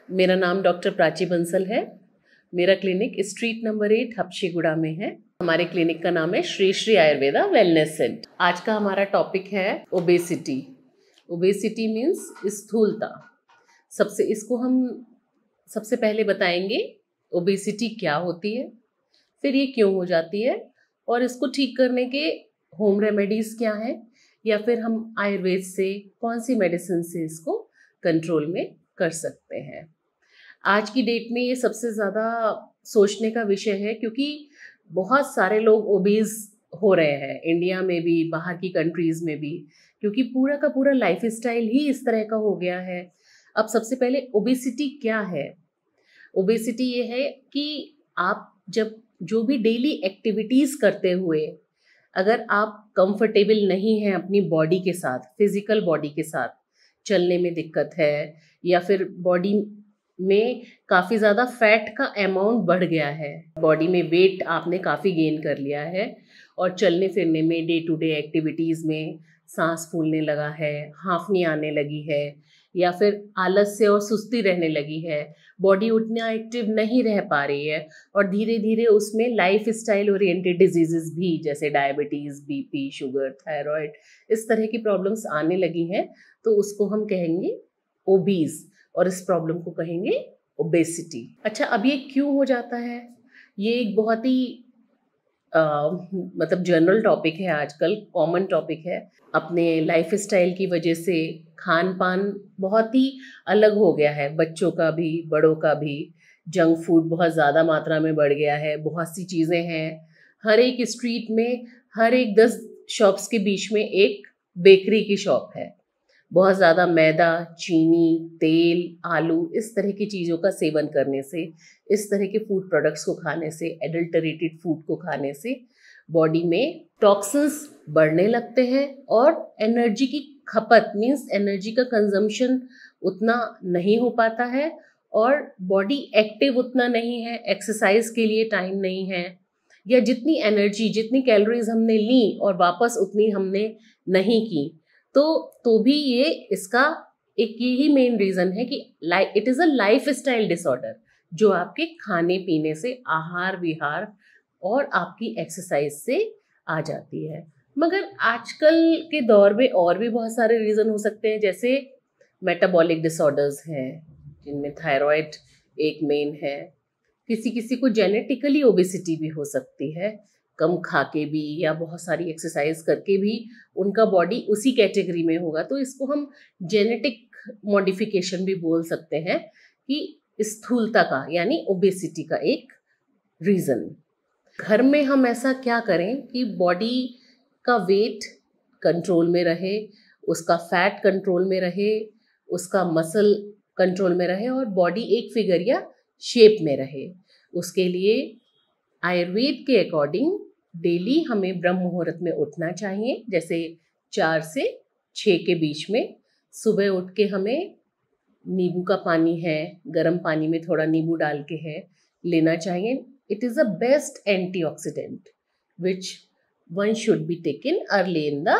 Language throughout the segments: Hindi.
मेरा नाम डॉक्टर प्राची बंसल है। मेरा क्लिनिक स्ट्रीट नंबर 8 हबशीगुड़ा में है। हमारे क्लिनिक का नाम है श्री श्री आयुर्वेदा वेलनेस सेंटर। आज का हमारा टॉपिक है ओबेसिटी। Obesity means स्थूलता। सबसे पहले बताएंगे ओबेसिटी क्या होती है, फिर ये क्यों हो जाती है और इसको ठीक करने के होम रेमेडीज़ क्या हैं, या फिर हम आयुर्वेद से कौन सी मेडिसिन से इसको कंट्रोल में कर सकते हैं। आज की डेट में ये सबसे ज़्यादा सोचने का विषय है, क्योंकि बहुत सारे लोग ओबीज हो रहे हैं, इंडिया में भी, बाहर की कंट्रीज़ में भी, क्योंकि पूरा का पूरा लाइफ स्टाइल ही इस तरह का हो गया है। अब सबसे पहले ओबेसिटी क्या है? ओबेसिटी ये है कि आप जब जो भी डेली एक्टिविटीज़ करते हुए अगर आप कंफर्टेबल नहीं हैं अपनी बॉडी के साथ, फिजिकल बॉडी के साथ, चलने में दिक्कत है या फिर बॉडी में काफ़ी ज़्यादा फैट का अमाउंट बढ़ गया है, बॉडी में वेट आपने काफ़ी गेन कर लिया है और चलने फिरने में, डे टू डे एक्टिविटीज़ में सांस फूलने लगा है, हांफनी आने लगी है, या फिर आलस्य और सुस्ती रहने लगी है, बॉडी उतना एक्टिव नहीं रह पा रही है और धीरे धीरे उसमें लाइफ स्टाइल ओरिएंटेड डिजीजेस भी, जैसे डायबिटीज़, बीपी, शुगर, थायराइड, इस तरह की प्रॉब्लम्स आने लगी हैं, तो उसको हम कहेंगे ओबीज और इस प्रॉब्लम को कहेंगे ओबेसिटी। अच्छा, अब ये क्यों हो जाता है? ये एक बहुत ही मतलब जनरल टॉपिक है, आजकल कॉमन टॉपिक है। अपने लाइफ स्टाइल की वजह से खान पान बहुत ही अलग हो गया है, बच्चों का भी, बड़ों का भी। जंक फूड बहुत ज़्यादा मात्रा में बढ़ गया है, बहुत सी चीज़ें हैं। हर एक स्ट्रीट में, हर एक 10 शॉप्स के बीच में एक बेकरी की शॉप है। बहुत ज़्यादा मैदा, चीनी, तेल, आलू, इस तरह की चीज़ों का सेवन करने से, इस तरह के फूड प्रोडक्ट्स को खाने से, एडल्टरेटेड फूड को खाने से बॉडी में टॉक्सिन्स बढ़ने लगते हैं और एनर्जी की खपत, मीन्स एनर्जी का कंजम्पशन उतना नहीं हो पाता है और बॉडी एक्टिव उतना नहीं है, एक्सरसाइज के लिए टाइम नहीं है, या जितनी एनर्जी, जितनी कैलोरीज हमने ली और वापस उतनी हमने नहीं की, तो भी ये इसका एक यही मेन रीज़न है कि it is a life style disorder, जो आपके खाने पीने से, आहार विहार और आपकी एक्सरसाइज से आ जाती है। मगर आजकल के दौर में और भी बहुत सारे रीज़न हो सकते हैं, जैसे मेटाबॉलिक डिसऑर्डर्स हैं, जिनमें थायराइड एक मेन है। किसी किसी को जेनेटिकली ओबेसिटी भी हो सकती है, कम खा के भी या बहुत सारी एक्सरसाइज करके भी उनका बॉडी उसी कैटेगरी में होगा, तो इसको हम जेनेटिक मॉडिफिकेशन भी बोल सकते हैं, कि स्थूलता का यानी ओबेसिटी का एक रीज़न। घर में हम ऐसा क्या करें कि बॉडी का वेट कंट्रोल में रहे, उसका फैट कंट्रोल में रहे, उसका मसल कंट्रोल में रहे और बॉडी एक फिगर या शेप में रहे। उसके लिए आयुर्वेद के अकॉर्डिंग डेली हमें ब्रह्म मुहूर्त में उठना चाहिए, जैसे 4 से 6 के बीच में। सुबह उठ के हमें नींबू का पानी है, गर्म पानी में थोड़ा नींबू डाल के है लेना चाहिए। It is a best antioxidant which one should be taken early in the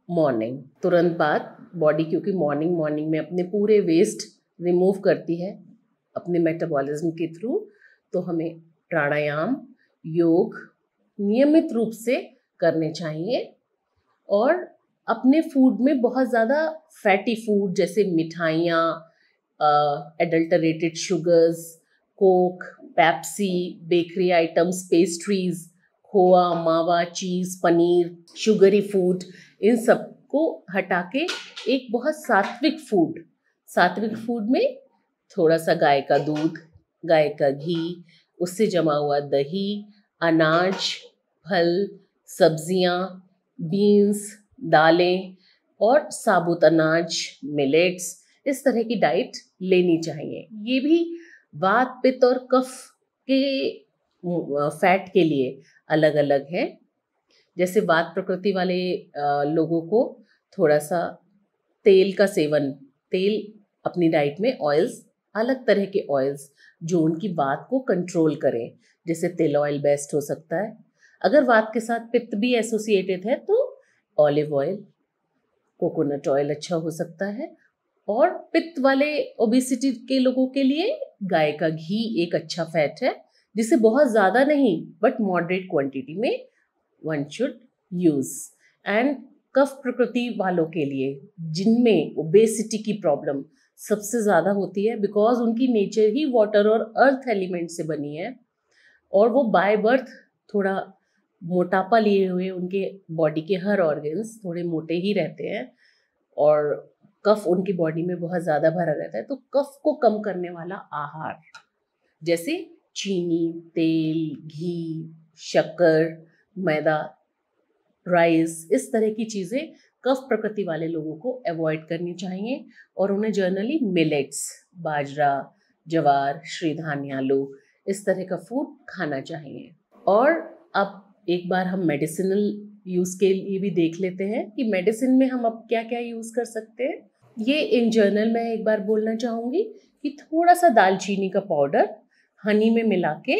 morning. तुरंत बाद बॉडी, क्योंकि मॉर्निंग में अपने पूरे वेस्ट रिमूव करती है अपने मेटाबॉलिज्म के थ्रू, तो हमें प्राणायाम, योग नियमित रूप से करने चाहिए। और अपने फूड में बहुत ज़्यादा फैटी फूड, जैसे मिठाइयाँ, adulterated sugars, Coke, Pepsi, bakery items, pastries, khoa, mawa, cheese, paneer, sugary food, इन सब को हटा के एक बहुत सात्विक फूड में थोड़ा सा गाय का दूध, गाय का घी, उससे जमा हुआ दही, अनाज, फल, सब्जियां, बीन्स, दालें और साबुत अनाज, मिलेट्स, इस तरह की डाइट लेनी चाहिए। ये भी वात, पित्त और कफ के फैट के लिए अलग अलग है। जैसे वात प्रकृति वाले लोगों को थोड़ा सा तेल का सेवन, तेल अपनी डाइट में, ऑयल्स, अलग तरह के ऑयल्स जो उनकी वात को कंट्रोल करें, जैसे तिल ऑयल बेस्ट हो सकता है। अगर वात के साथ पित्त भी एसोसिएटेड है तो ऑलिव ऑयल, कोकोनट ऑयल अच्छा हो सकता है। और पित्त वाले ओबेसिटी के लोगों के लिए गाय का घी एक अच्छा फैट है, जिसे बहुत ज़्यादा नहीं बट मॉडरेट क्वांटिटी में वन शुड यूज। एंड कफ प्रकृति वालों के लिए जिनमें ओबेसिटी की प्रॉब्लम सबसे ज़्यादा होती है, बिकॉज उनकी नेचर ही वाटर और अर्थ एलिमेंट से बनी है और वो बाय बर्थ थोड़ा मोटापा लिए हुए उनके बॉडी के हर ऑर्गन्स थोड़े मोटे ही रहते हैं और कफ उनकी बॉडी में बहुत ज़्यादा भरा रहता है। तो कफ को कम करने वाला आहार जैसे चीनी, तेल, घी, शक्कर, मैदा, राइस, इस तरह की चीज़ें कफ प्रकृति वाले लोगों को अवॉइड करनी चाहिए और उन्हें जनरली मिलेट्स, बाजरा, ज्वार, श्रीधान्यालु, इस तरह का फूड खाना चाहिए। और अब एक बार हम मेडिसिनल यूज़ के लिए भी देख लेते हैं कि मेडिसिन में हम अब क्या क्या यूज़ कर सकते हैं। ये इन जनरल मैं एक बार बोलना चाहूँगी कि थोड़ा सा दालचीनी का पाउडर हनी में मिला के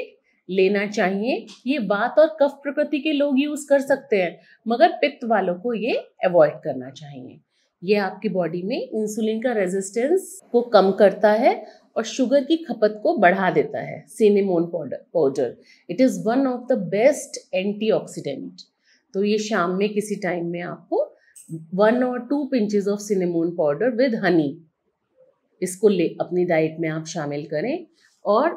लेना चाहिए। ये वात और कफ प्रकृति के लोग यूज़ कर सकते हैं, मगर पित्त वालों को ये अवॉइड करना चाहिए। ये आपकी बॉडी में इंसुलिन का रेजिस्टेंस को कम करता है और शुगर की खपत को बढ़ा देता है। Cinnamon powder it is one of the best antioxidant. तो ये शाम में किसी टाइम में आपको 1 or 2 pinches of cinnamon powder with Honey, इसको अपनी डाइट में आप शामिल करें। और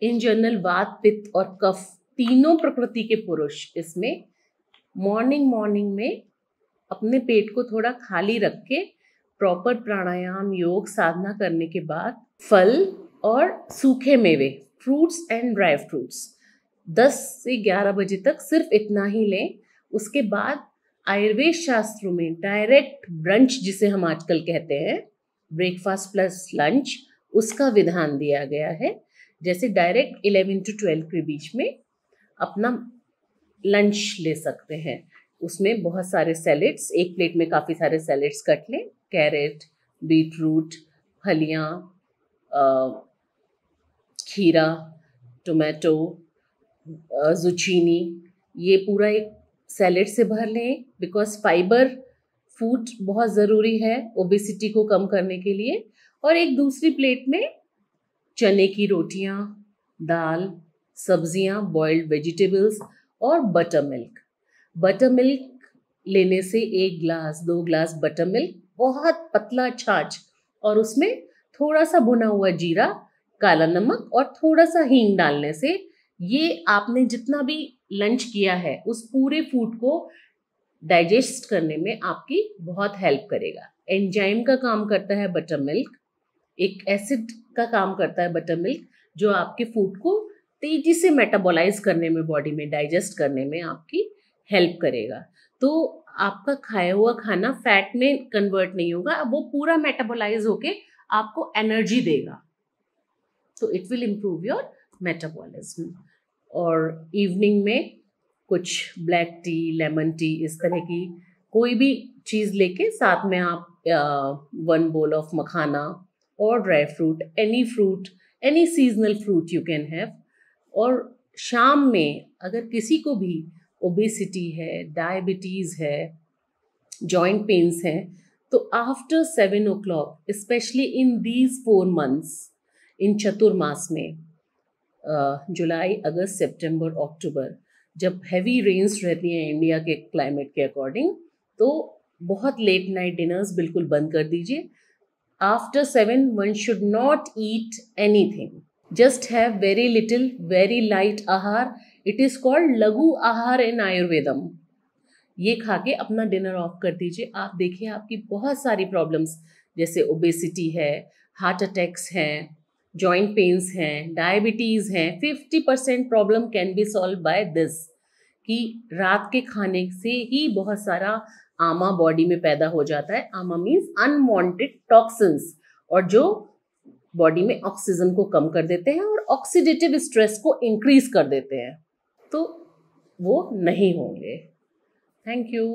इन जनरल वात, पित्त और कफ तीनों प्रकृति के पुरुष इसमें मॉर्निंग में अपने पेट को थोड़ा खाली रख के प्रॉपर प्राणायाम, योग, साधना करने के बाद फल और सूखे मेवे, फ्रूट्स एंड ड्राई फ्रूट्स 10 से 11 बजे तक सिर्फ इतना ही लें। उसके बाद आयुर्वेद शास्त्रों में डायरेक्ट ब्रंच, जिसे हम आजकल कहते हैं ब्रेकफास्ट प्लस लंच, उसका विधान दिया गया है। जैसे डायरेक्ट 11 to 12 के बीच में अपना लंच ले सकते हैं। उसमें बहुत सारे सैलेड्स, एक प्लेट में काफ़ी सारे सैलेड्स कट लें, कैरेट, बीटरूट, फलियाँ, खीरा, टोमेटो, जुचीनी, ये पूरा एक सैलेड से भर लें। बिकॉज फाइबर फूड बहुत ज़रूरी है ओबेसिटी को कम करने के लिए। और एक दूसरी प्लेट में चने की रोटियां, दाल, सब्जियां, बॉइल्ड वेजिटेबल्स और बटर मिल्क। बटर मिल्क लेने से 1 ग्लास 2 ग्लास बटर मिल्क, बहुत पतला छाछ और उसमें थोड़ा सा भुना हुआ जीरा, काला नमक और थोड़ा सा हींग डालने से ये आपने जितना भी लंच किया है उस पूरे फूड को डाइजेस्ट करने में आपकी बहुत हेल्प करेगा। एंजाइम का काम करता है बटर मिल्क, एक एसिड का काम करता है बटर मिल्क, जो आपके फूड को तेजी से मेटाबोलाइज करने में, बॉडी में डाइजेस्ट करने में आपकी हेल्प करेगा। तो आपका खाया हुआ खाना फैट में कन्वर्ट नहीं होगा, वो पूरा मेटाबोलाइज होके आपको एनर्जी देगा। तो it will improve your metabolism. और इवनिंग में कुछ ब्लैक टी, लेमन टी, इस तरह की कोई भी चीज़ लेके साथ में आप 1 bowl ऑफ मखाना और dry fruit, any seasonal fruit you can have. और शाम में अगर किसी को भी ओबेसिटी है, डायबिटीज़ है, जॉइंट पेन्स हैं, तो after 7 o'clock, specially in these 4 months, इन चतुर्मास में जुलाई, अगस्त, सितंबर, अक्टूबर, जब हैवी रेन्स रहती हैं इंडिया के क्लाइमेट के अकॉर्डिंग, तो बहुत लेट नाइट डिनर्स बिल्कुल बंद कर दीजिए। After 7 one should not eat anything, just have very little, very light आहार। इट इज़ कॉल्ड लघु आहार इन आयुर्वेदम। ये खा के अपना डिनर ऑफ कर दीजिए। आप देखिए आपकी बहुत सारी प्रॉब्लम्स, जैसे ओबेसिटी है, हार्ट अटैक्स हैं, जॉइंट पेन्स हैं, डायबिटीज़ हैं, 50% problem can be solve by this, कि रात के खाने से ही बहुत सारा आमा बॉडी में पैदा हो जाता है। आमा मीन्स अनवांटेड टॉक्सिन्स, और जो बॉडी में ऑक्सीजन को कम कर देते हैं और ऑक्सीडेटिव स्ट्रेस को इंक्रीज कर देते हैं, तो वो नहीं होंगे। Thank you.